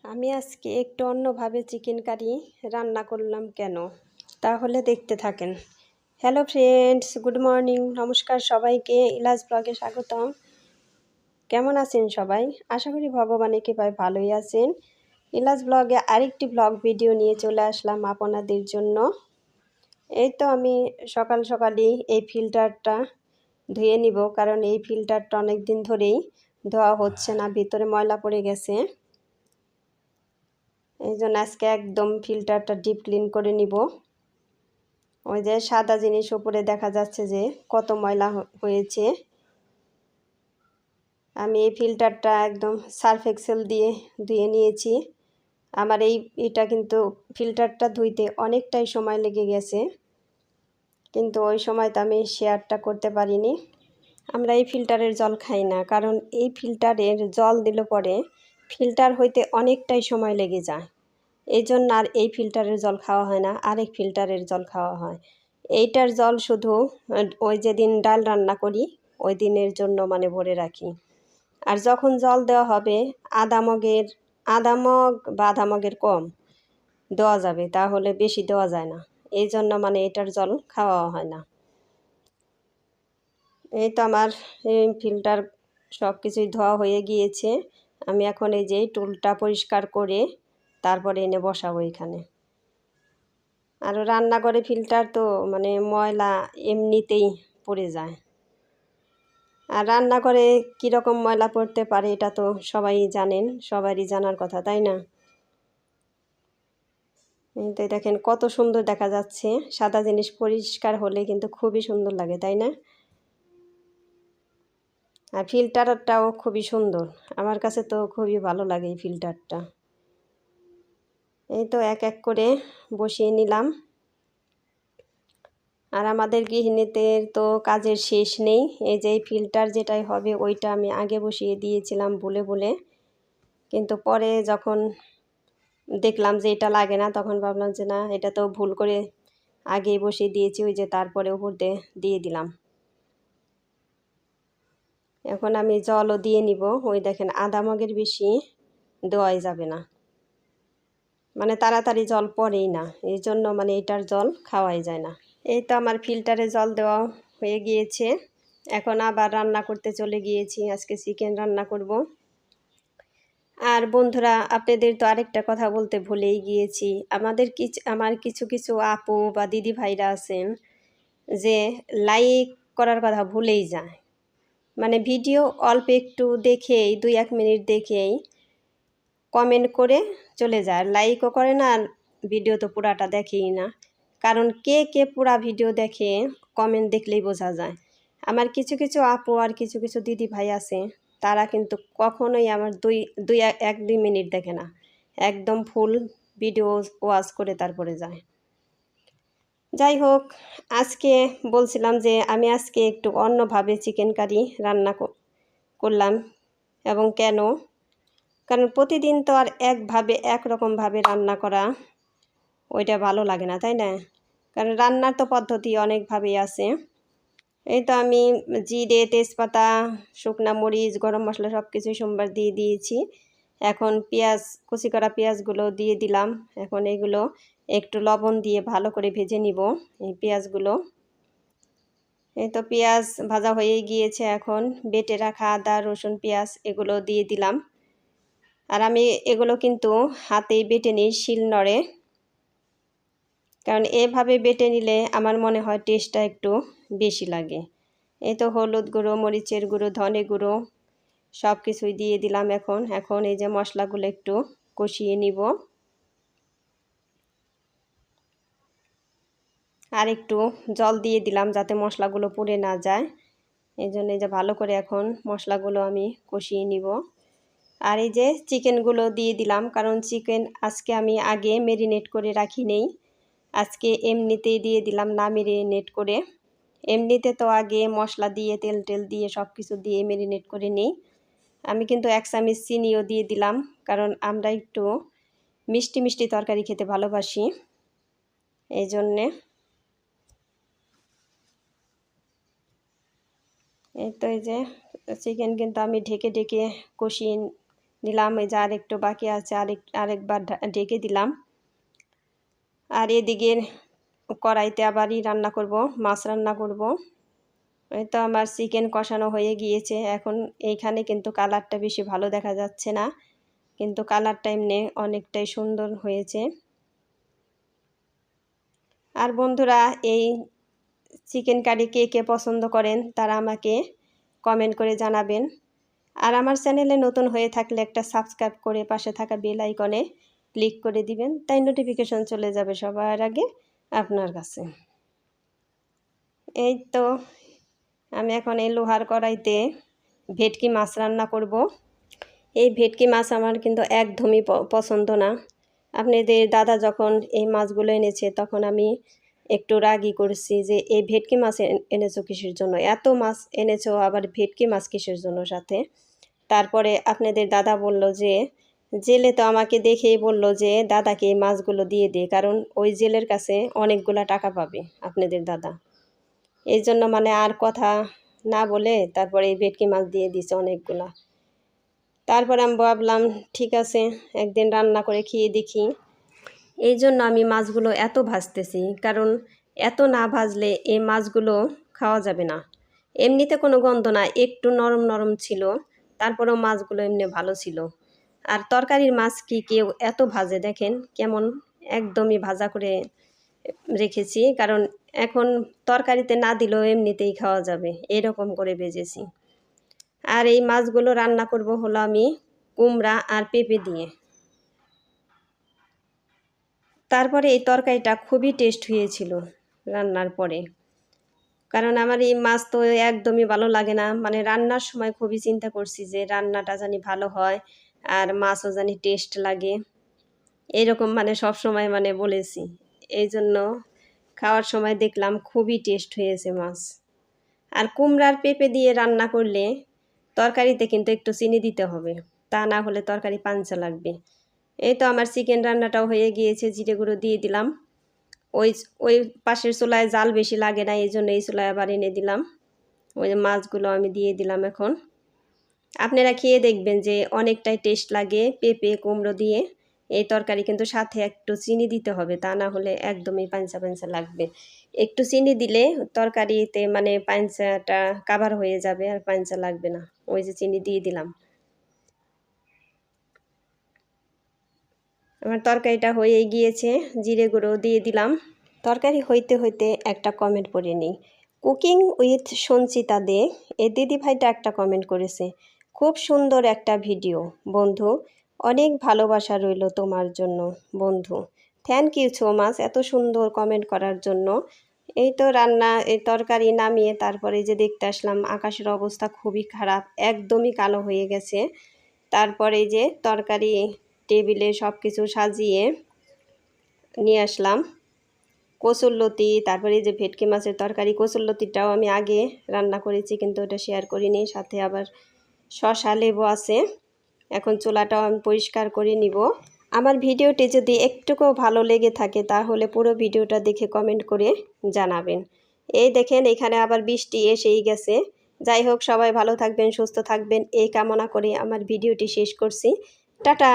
আমি আজকে একটু অন্যভাবে চিকেন কারি রান্না করলাম কেন তাহলে দেখতে থাকেন। হ্যালো ফ্রেন্ডস, গুড মর্নিং, নমস্কার সবাইকে। ইলাজ ব্লগে স্বাগতম। কেমন আছেন সবাই? আশা করি ভগবানের কৃপায় ভালোই আছেন। ইলাজ ব্লগে আরেকটি ব্লগ ভিডিও নিয়ে চলে আসলাম আপনাদের জন্য। এই তো আমি সকাল সকালই এই ফিল্টারটা ধুয়ে নিব, কারণ এই ফিল্টারটা অনেক দিন ধরেই ধোয়া হচ্ছে না, ভিতরে ময়লা পড়ে গেছে। এই জন্য আজকে একদম ফিল্টারটা ডিপ ক্লিন করে নিব। ওই যে সাদা জিনিস উপরে দেখা যাচ্ছে যে কত ময়লা হয়েছে। আমি এই ফিল্টারটা একদম সার্ফ এক্সেল দিয়ে ধুয়ে নিয়েছি। আমার এটা কিন্তু ফিল্টারটা ধুইতে অনেকটাই সময় লেগে গেছে, কিন্তু ওই সময় তো আমি শেয়ারটা করতে পারিনি। আমরা এই ফিল্টারের জল খাই না, কারণ এই ফিল্টারের জল দিলে পরে ফিল্টার হইতে অনেকটাই সময় লেগে যায়। এই জন্য আর এই ফিল্টারের জল খাওয়া হয় না, আরেক ফিল্টারের জল খাওয়া হয়। এইটার জল শুধু ওই যেদিন ডাল রান্না করি ওই দিনের জন্য ভরে রাখি। আর যখন জল দেওয়া হবে আধা মগ বা আধা মগের কম দেওয়া যাবে, তাহলে বেশি দেওয়া যায় না। এই জন্য এটার জল খাওয়া হয় না। এই তো আমার ফিল্টার সব কিছুই ধোয়া হয়ে গিয়েছে। আমি এখন এই যে টুলটা পরিষ্কার করে তারপরে এনে বসাবো এখানে। আর রান্নাঘরে ফিল্টার তো ময়লা এমনিতেই পড়ে যায়। আর রান্নাঘরে কীরকম ময়লা পড়তে পারে এটা তো সবাই জানেন, সবারই জানার কথা, তাই না? তো দেখেন কত সুন্দর দেখা যাচ্ছে। সাদা জিনিস পরিষ্কার হলে কিন্তু খুবই সুন্দর লাগে, তাই না? আর ফিল্টারটাও খুবই সুন্দর, আমার কাছে তো খুবই ভালো লাগে এই ফিল্টারটা। এই তো এক এক করে বসিয়ে নিলাম। আর আমাদের গৃহিণীদের তো কাজের শেষ নেই। এই যে ফিল্টার যেটাই হবে ওইটা আমি আগে বসিয়ে দিয়েছিলাম বলে, কিন্তু পরে যখন দেখলাম যে এটা লাগে না, তখন ভাবলাম যে না, এটা তো ভুল করে আগেই বসিয়ে দিয়েছি, ওই যে তারপরে উপর দিয়ে দিলাম। এখন আমি জলও দিয়ে নিব। ওই দেখেন আধা মগের বেশি দেওয়াই যাবে না, তাড়াতাড়ি জল পড়েই না, এই জন্য এটার জল খাওয়াই যায় না। এই তো আমার ফিল্টারে জল দেওয়া হয়ে গিয়েছে। এখন আবার রান্না করতে চলে গিয়েছি। আজকে চিকেন রান্না করব। আর বন্ধুরা, আপনাদের তো আরেকটা কথা বলতে ভুলেই গিয়েছি। আমার কিছু কিছু আপু বা দিদি ভাইরা আছেন যে লাইক করার কথা ভুলেই যায়। ভিডিও অল্প একটু দেখেই 2-1 মিনিট দেখেই কমেন্ট করে চলে যায়, লাইকও করে না, আর ভিডিও তো পুরাটা দেখেই না। কারণ কে কে পুরা ভিডিও দেখে কমেন্ট দেখলেই বোঝা যায়। আমার কিছু কিছু আপু আর কিছু কিছু দিদি ভাই আছে, তারা কিন্তু কখনোই আমার 1-2 মিনিট দেখে না, একদম ফুল ভিডিও ওয়াচ করে তারপরে যায়। যাই হোক, আজকে বলছিলাম যে আমি আজকে একটু অন্যভাবে চিকেন কারি রান্না করলাম। এবং কেন? কারণ প্রতিদিন তো আর একরকমভাবে রান্না করা ওইটা ভালো লাগে না, তাই না? কারণ রান্নার তো পদ্ধতি অনেকভাবেই আছে। এই তো আমি জিরে, তেজপাতা, শুকনা মরিচ, গরম মশলা সব কিছুই সোমবার দিয়ে দিয়েছি। এখন কুচি করা পেঁয়াজগুলো দিয়ে দিলাম। এখন এগুলো একটু লবণ দিয়ে ভালো করে ভেজে নিব এই পেঁয়াজগুলো। এই তো পেঁয়াজ ভাজা হয়ে গিয়েছে। এখন বেটে রাখা আদা, রসুন, পেঁয়াজ এগুলো দিয়ে দিলাম। আর আমি এগুলো কিন্তু হাতেই বেটে নিই, শিলনোড়ে। কারণ এভাবে বেটে নিলে আমার মনে হয় টেস্টটা একটু বেশি লাগে। এই তো হলুদ গুঁড়ো, মরিচের গুঁড়ো, ধনে গুঁড়ো সব কিছুই দিয়ে দিলাম। এখন এই যে মশলাগুলো একটু কষিয়ে নিব। আর একটু জল দিয়ে দিলাম যাতে মশলাগুলো পুড়ে না যায়। এই জন্য এই যে ভালো করে এখন মশলাগুলো আমি কষিয়ে নিব। আর এই যে চিকেনগুলো দিয়ে দিলাম, কারণ চিকেন আজকে আমি আগে ম্যারিনেট করে রাখি নেই, আজকে এমনিতেই দিয়ে দিলাম, না ম্যারিনেট করে। এমনিতে তো আগে মশলা দিয়ে তেল দিয়ে সব কিছু দিয়ে ম্যারিনেট করে নিই। আমি কিন্তু 1 চামচ চিনিও দিয়ে দিলাম, কারণ আমরা একটু মিষ্টি মিষ্টি তরকারি খেতে ভালোবাসি, এই জন্যে। এই তো এই যে চিকেন কিন্তু আমি ঢেকে ঢেকে কষিয়ে দিলাম। এই যে আরেকটু বাকি আছে, আরেকবার ঢেকে দিলাম। আর এদিকে কড়াইতে আবারই রান্না করব, মাছ রান্না করব। এই তো আমার চিকেন কষানো হয়ে গিয়েছে। এখন এইখানে কিন্তু কালারটা বেশি ভালো দেখা যাচ্ছে না, কিন্তু কালারটা এমনি অনেকটাই সুন্দর হয়েছে। আর বন্ধুরা, এই চিকেন কারি কে কে পছন্দ করেন তারা আমাকে কমেন্ট করে জানাবেন। আর আমার চ্যানেলে নতুন হয়ে থাকলে একটা সাবস্ক্রাইব করে পাশে থাকা বেল আইকনে ক্লিক করে দিবেন, তাই নোটিফিকেশন চলে যাবে সবার আগে আপনার কাছে। এই তো আমি এখন এই লোহার কড়াইতে ভেটকি মাছ রান্না করব। এই ভেটকি মাছ আমার কিন্তু একদমই পছন্দ না। আপনাদের দাদা যখন এই মাছগুলো এনেছে তখন আমি একটু রাগই করছি যে এই ভেটকি মাছ এনেছো কিসের জন্য, এত মাছ এনেছো আবার ভেটকি মাছ কিসের জন্য সাথে। তারপরে আপনাদের দাদা বলল যে, জেলে তো আমাকে দেখেই বলল যে দাদাকে এই মাছগুলো দিয়ে দে, কারণ ওই জেলের কাছে অনেকগুলা টাকা পাবে আপনাদের দাদা। এই জন্য মানে আর কথা না বলে তারপরে এই ভেটকি মাছ দিয়ে দিছে অনেকগুলা। তারপরে আমি ভাবলাম ঠিক আছে, একদিন রান্না করে খেয়ে দেখি। এই জন্য আমি মাছগুলো এত ভাজতেছি, কারণ এত না ভাজলে এই মাছগুলো খাওয়া যাবে না। এমনিতে কোনো গন্ধ না, একটু নরম নরম ছিল, তারপরেও মাছগুলো এমনি ভালো ছিল। আর তরকারির মাছ কি কেউ এত ভাজে দেখেন, কেমন একদমই ভাজা করে রেখেছি, কারণ এখন তরকারিতে না দিলেও এমনিতেই খাওয়া যাবে, এরকম করে ভেজেছি। আর এই মাছগুলো রান্না করব হলো আমি কুমড়া আর পেঁপে দিয়ে। তারপরে এই তরকারিটা খুবই টেস্ট হয়েছিল রান্নার পরে, কারণ আমার এই মাছ তো একদমই ভালো লাগে না, মানে রান্নার সময় খুবই চিন্তা করছি যে রান্নাটা জানি ভালো হয় আর মাছও জানি টেস্ট লাগে, এরকম মানে সব সময় মানে বলেছি। এই জন্য খাওয়ার সময় দেখলাম খুবই টেস্ট হয়েছে মাছ। আর কুমড়ার পেঁপে দিয়ে রান্না করলে তরকারিতে কিন্তু একটু চিনি দিতে হবে, তা না হলে তরকারি পাঞ্চা লাগবে। এই তো আমার চিকেন রান্নাটাও হয়ে গিয়েছে, জিরে গুঁড়ো দিয়ে দিলাম। ওই ওই পাশের চুলায় জাল বেশি লাগে না, এই জন্য এই চুলায় আবার এনে দিলাম। ওই যে মাছগুলো আমি দিয়ে দিলাম। এখন আপনারা খেয়ে দেখবেন যে অনেকটাই টেস্ট লাগে পেঁপে কুমড়ো দিয়ে এই তরকারি, কিন্তু সাথে একটু চিনি দিতে হবে, তা না হলে একদমই পাঞ্চা পাঞ্চা লাগবে। একটু চিনি দিলে তরকারিতে মানে পাঞ্চাটা কাভার হয়ে যাবে আর পাঞ্চা লাগবে না। ওই যে চিনি দিয়ে দিলাম। আমার তরকারিটা হয়ে গিয়েছে, জিরে গুঁড়ো দিয়ে দিলাম। তরকারি হইতে হইতে একটা কমেন্ট পড়ে নিই। কুকিং উইথ সঞ্চিতা দে, এই দিদিভাইটা একটা কমেন্ট করেছে, খুব সুন্দর একটা ভিডিও বন্ধু, অনেক ভালোবাসা রইল তোমার জন্য বন্ধু। থ্যাংক ইউ সো মাচ এত সুন্দর কমেন্ট করার জন্য। এই তো রান্না এই তরকারি নামিয়ে তারপরে যে দেখতে আসলাম আকাশের অবস্থা খুবই খারাপ, একদমই কালো হয়ে গেছে। তারপরে যে তরকারি টেবিলে সব কিছু সাজিয়ে নিয়ে আসলাম। কচুরলতি, তারপরে এই যে ভেটকি মাছের তরকারি, কচুরলতিটাও আমি আগে রান্না করেছি কিন্তু ওটা শেয়ার করিনি। সাথে আবার শসা লেবু আছে। এখন চুলাটাও আমি পরিষ্কার করে নিব। আমার ভিডিওটি যদি একটুকুও ভালো লেগে থাকে তাহলে পুরো ভিডিওটা দেখে কমেন্ট করে জানাবেন। এই দেখেন এখানে আবার বৃষ্টি এসেই গেছে। যাই হোক, সবাই ভালো থাকবেন, সুস্থ থাকবেন এই কামনা করে আমার ভিডিওটি শেষ করছি। টাটা।